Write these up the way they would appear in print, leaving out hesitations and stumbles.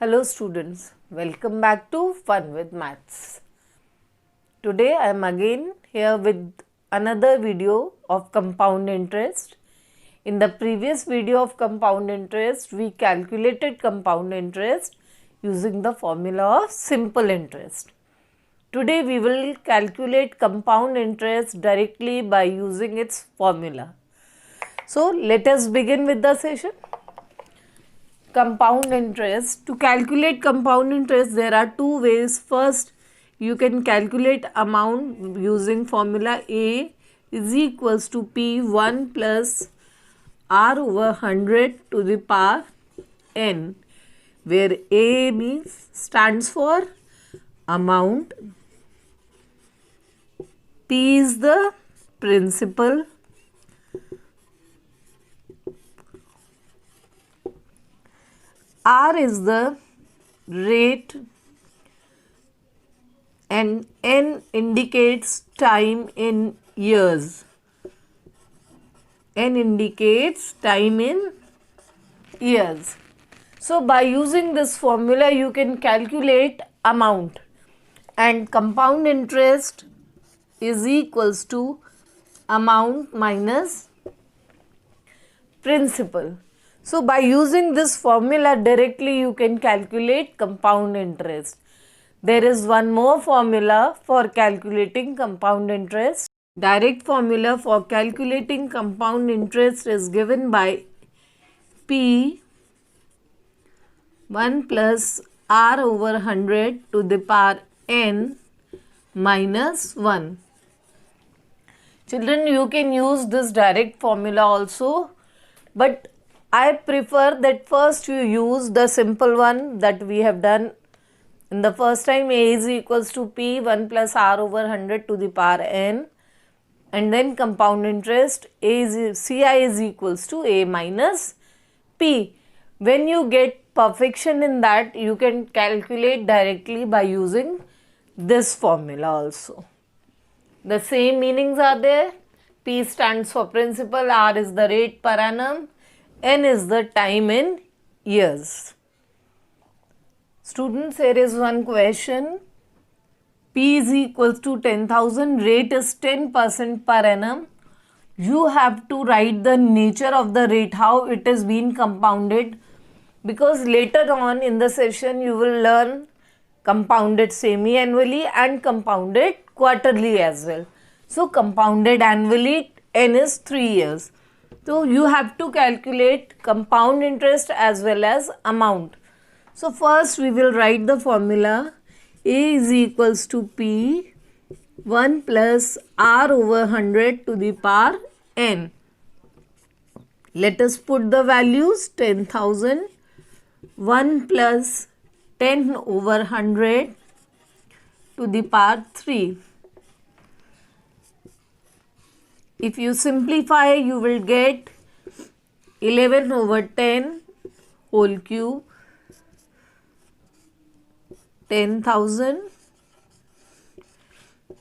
Hello students, welcome back to Fun with Maths. Today I am again here with another video of compound interest. In the previous video of compound interest, we calculated compound interest using the formula of simple interest. Today we will calculate compound interest directly by using its formula. So let us begin with the session. Compound interest. To calculate compound interest, there are two ways. First, you can calculate amount using formula A is equals to P1 plus R over 100 to the power N, where A stands for amount, P is the principal, R is the rate, and N indicates time in years. N indicates time in years. So by using this formula you can calculate amount, and compound interest is equals to amount minus principal. So by using this formula directly you can calculate compound interest. There is one more formula for calculating compound interest. Direct formula for calculating compound interest is given by P 1 plus R over 100 to the power N minus 1. Children, you can use this direct formula also, but I prefer that first you use the simple one that we have done in the first time. A is equals to P 1 plus R over 100 to the power N, and then compound interest CI is equals to A minus P. When you get perfection in that, you can calculate directly by using this formula also. The same meanings are there. P stands for principal, R is the rate per annum, N is the time in years. Students, here is one question. P is equals to 10,000, rate is 10% per annum. You have to write the nature of the rate, how it is being compounded, because later on in the session you will learn compounded semi-annually and compounded quarterly as well. So compounded annually, N is 3 years. So you have to calculate compound interest as well as amount. So first we will write the formula. A is equals to P 1 plus R over 100 to the power N. Let us put the values. 10,000, 1 plus 10 over 100 to the power 3. If you simplify, you will get 11 over 10 whole cube, 10,000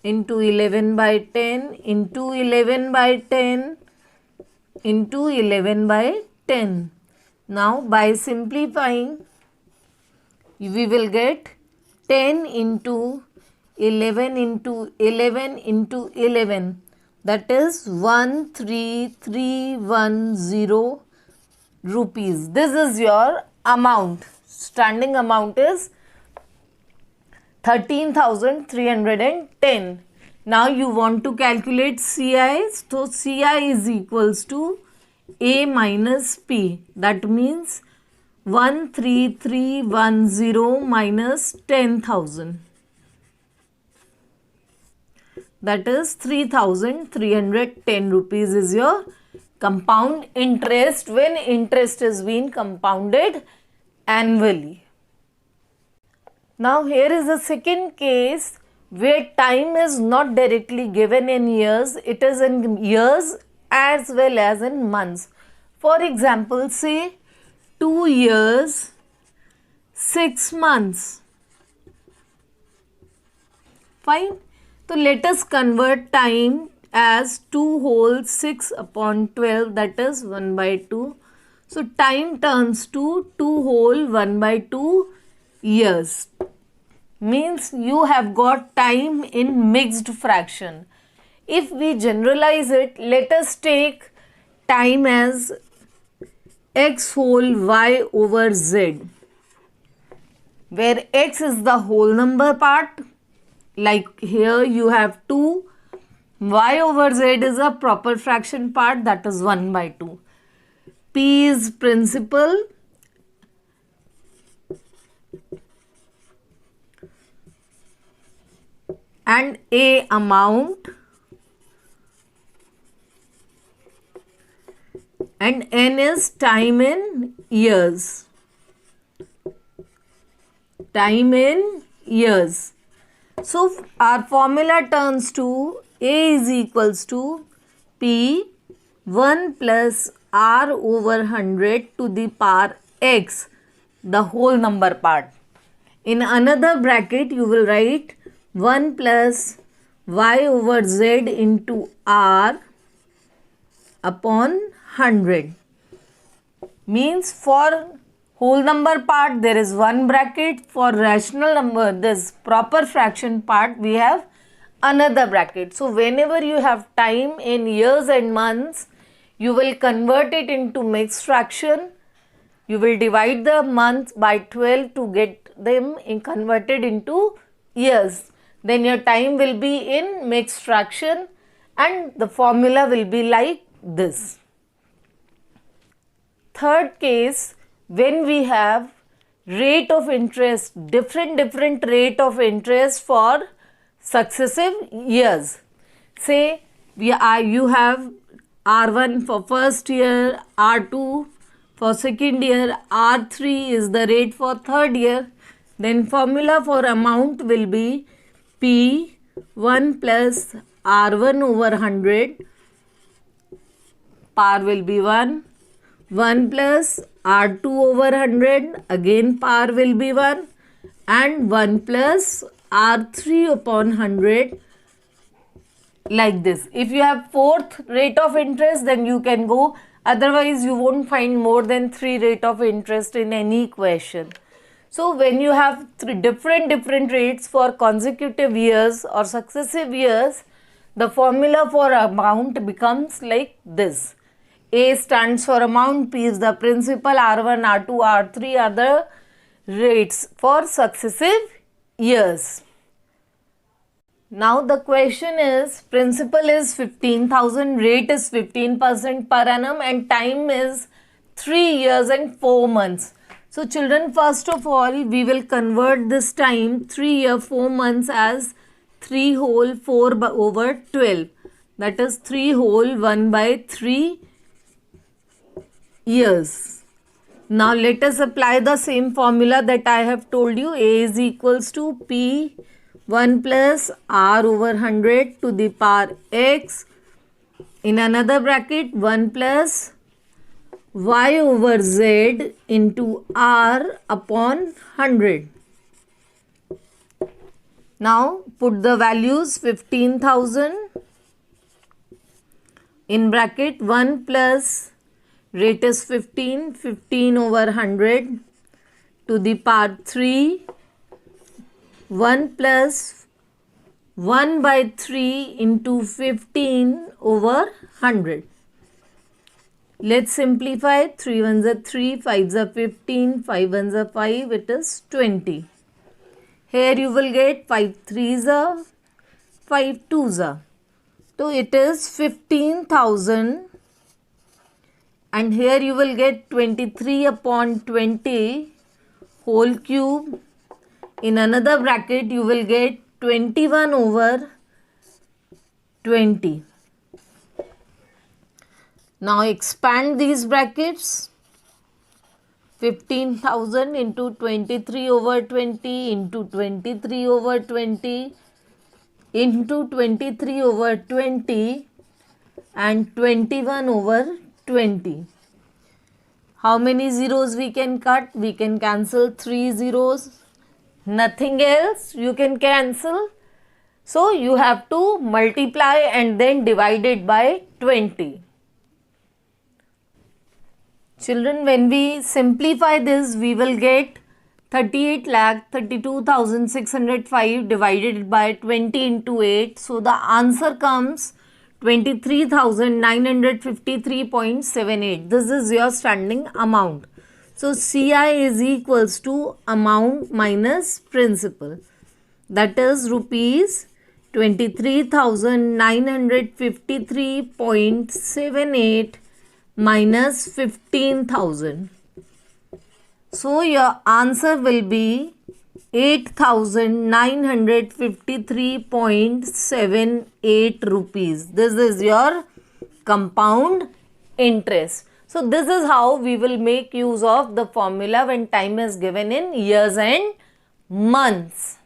into 11 by 10 into 11 by 10 into 11 by 10. Now by simplifying, we will get 10 into 11 into 11 into 11. That is 13310 rupees. This is your amount. Standing amount is 13,310. Now you want to calculate CI. So CI is equals to A minus P. That means 13310 minus 10,000. That is 3,310 rupees is your compound interest when interest is being compounded annually. Now here is the second case where time is not directly given in years, it is in years as well as in months. For example, say 2 years, 6 months. Fine. So let us convert time as 2 whole 6 upon 12, that is 1 by 2. So time turns to 2 whole 1 by 2 years. Means you have got time in mixed fraction. If we generalize it, let us take time as x whole y over z, where x is the whole number part, like here you have 2, y over z is a proper fraction part, that is 1 by 2. P is principal, and A amount, and N is time in years. Time in years. So our formula turns to A is equals to P 1 plus R over 100 to the power X, the whole number part. In another bracket you will write 1 plus Y over Z into R upon 100. Means for whole number part there is one bracket, for rational number, this proper fraction part, we have another bracket. So whenever you have time in years and months, you will convert it into mixed fraction. You will divide the months by 12 to get them converted into years. Then your time will be in mixed fraction and the formula will be like this. Third case, when we have rate of interest, different rate of interest for successive years. Say you have R1 for first year, R2 for second year, R3 is the rate for third year. Then formula for amount will be P1 plus R1 over 100, par will be 1, 1 plus R2 over 100, again par will be 1, and 1 plus R3 upon 100, like this. If you have fourth rate of interest, then you can go, otherwise you won't find more than 3 rate of interest in any equation. So when you have different rates for consecutive years or successive years, the formula for amount becomes like this. A stands for amount, P is the principal, R1, R2, R3 are the rates for successive years. Now the question is, principal is 15,000, rate is 15% per annum and time is 3 years and 4 months. So children, first of all we will convert this time 3 year 4 months as 3 whole 4 over 12, that is 3 whole 1 by 3 years. Now let us apply the same formula that I have told you. A is equals to P 1 plus R over 100 to the power X, in another bracket 1 plus Y over Z into R upon 100. Now put the values, 15,000 in bracket 1 plus rate is 15, 15 over 100 to the power 3, 1 plus 1 by 3 into 15 over 100. Let's simplify. 3 ones are 3, 5s are 15, 5 ones are 5, it is 20. Here you will get 5 3s are, 5 2s are. So it is 15,000, and here you will get 23 upon 20 whole cube. In another bracket you will get 21 over 20. Now expand these brackets. 15,000 into 23 over 20 into 23 over 20 into 23 over 20 and 21 over 20. How many zeros we can cut? We can cancel 3 zeros. Nothing else you can cancel. So you have to multiply and then divide it by 20. Children, when we simplify this, we will get 38,32,605 divided by 20 into 8. So the answer comes 23,953.78. This is your standing amount. So CI is equals to amount minus principal. That is rupees 23,953.78 minus 15,000. So your answer will be 8,953.78 rupees. This is your compound interest. So this is how we will make use of the formula when time is given in years and months.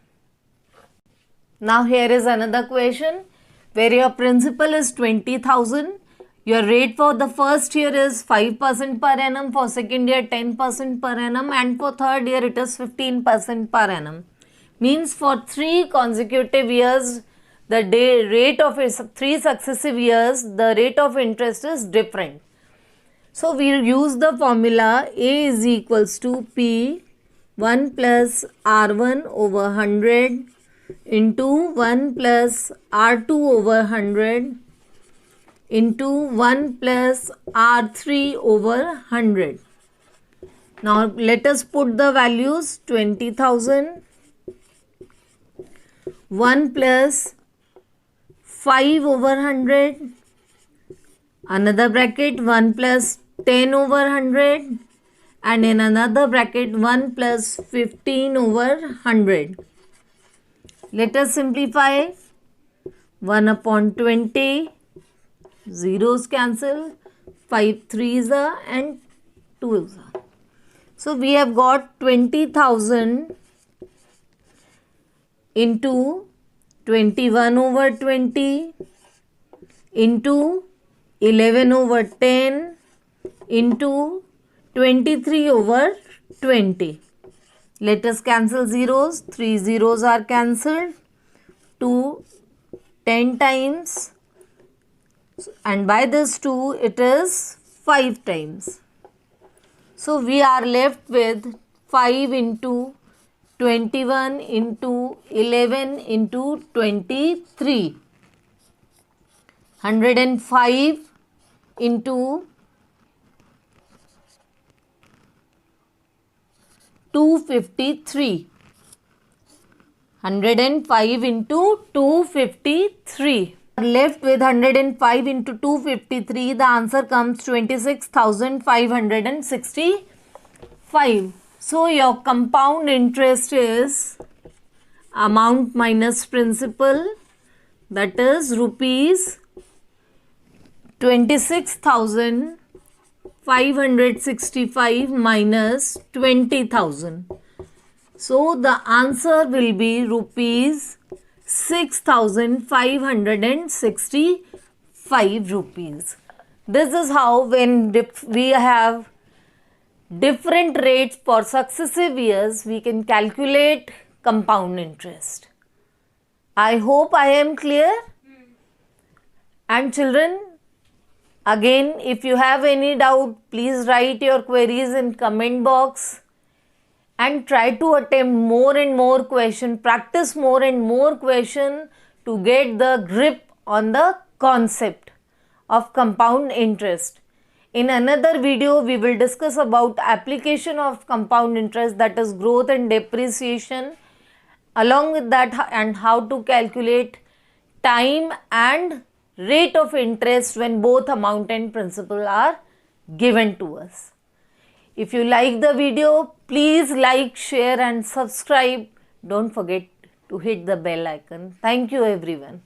Now here is another question where your principal is 20,000. Your rate for the first year is 5% per annum, for second year 10% per annum, and for third year it is 15% per annum. Means for 3 consecutive years, the rate of 3 successive years, the rate of interest is different. So we use the formula A is equals to P 1 plus R1 over 100 into 1 plus R2 over 100 into 1 plus R3 over 100. Now let us put the values. 20,000, 1 plus 5 over 100, another bracket 1 plus 10 over 100, and in another bracket 1 plus 15 over 100. Let us simplify. 1 upon 20, zeros cancel, 5 threes are and 2s are. So we have got 20,000 into 21 over 20 into 11 over 10 into 23 over 20. Let us cancel zeros. 3 zeros are cancelled. 2 10 times. And by this 2 it is 5 times. So we are left with 5 into 21 into 11 into 23. 105 into 253. 105 into 253. Left with 105 into 253, the answer comes 26,565. So your compound interest is amount minus principal, that is rupees 26,565 minus 20,000. So the answer will be rupees 6,565 rupees. This is how when we have different rates for successive years, we can calculate compound interest. I hope I am clear. And children, again, if you have any doubt, please write your queries in comment box. And try to attempt more and more question, practice more and more question to get the grip on the concept of compound interest. In another video, we will discuss about application of compound interest, that is growth and depreciation. Along with that, and how to calculate time and rate of interest when both amount and principal are given to us. If you like the video, please like, share and subscribe. Don't forget to hit the bell icon. Thank you everyone.